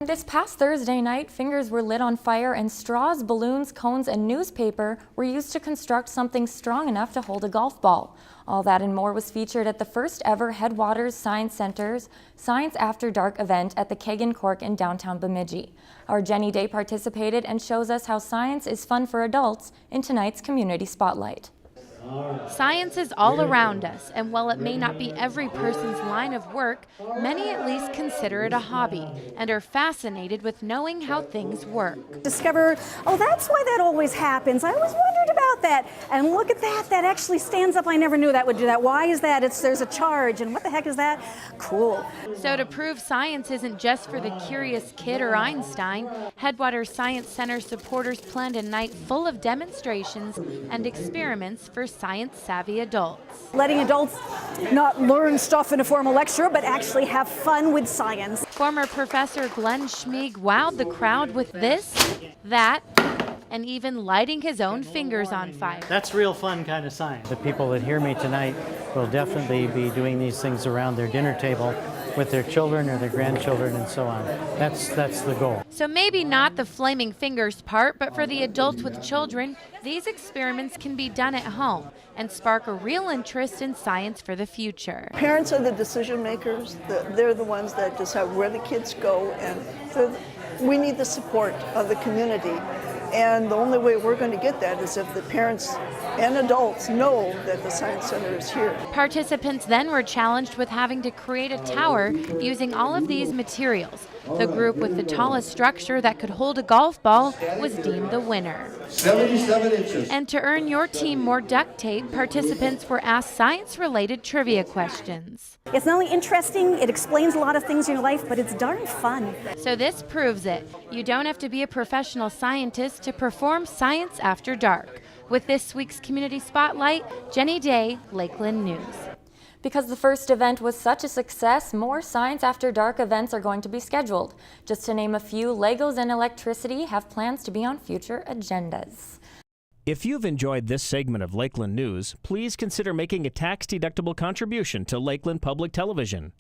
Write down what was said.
This past Thursday night, fingers were lit on fire and straws, balloons, cones, and newspaper were used to construct something strong enough to hold a golf ball. All that and more was featured at the first ever Headwaters Science Center's Science After Dark event at the Kagan Cork in downtown Bemidji. Our Jenny Day participated and shows us how science is fun for adults in tonight's Community Spotlight. Science is all around us, and while it may not be every person's line of work, many at least consider it a hobby and are fascinated with knowing how things work. Discover, oh, that's why that always happens. I always wondered about that. And look at that, that actually stands up. I never knew that would do that. Why is that? There's a charge, and what the heck is that? Cool. So to prove science isn't just for the curious kid or Einstein, Headwaters Science Center supporters planned a night full of demonstrations and experiments for science-savvy adults. Letting adults not learn stuff in a formal lecture, but actually have fun with science. Former Professor Glenn Schmieg wowed the crowd with this, that, and even lighting his own fingers on fire. That's real fun kind of science. The people that hear me tonight will definitely be doing these things around their dinner table with their children or their grandchildren and so on. That's the goal. So maybe not the flaming fingers part, but for the adults with children, these experiments can be done at home and spark a real interest in science for the future. Parents are the decision makers. They're the ones that decide where the kids go, and we need the support of the community. And the only way we're going to get that is if the parents and adults know that the Science Center is here. Participants then were challenged with having to create a tower using all of these materials. The group with the tallest structure that could hold a golf ball was deemed the winner. 77 inches. And to earn your team more duct tape, participants were asked science-related trivia questions. It's not only interesting, it explains a lot of things in your life, but it's darn fun. So this proves it. You don't have to be a professional scientist to perform Science After Dark. With this week's Community Spotlight, Jenny Day, Lakeland News. Because the first event was such a success, more Science After Dark events are going to be scheduled. Just to name a few, Legos and electricity have plans to be on future agendas. If you've enjoyed this segment of Lakeland News, please consider making a tax-deductible contribution to Lakeland Public Television.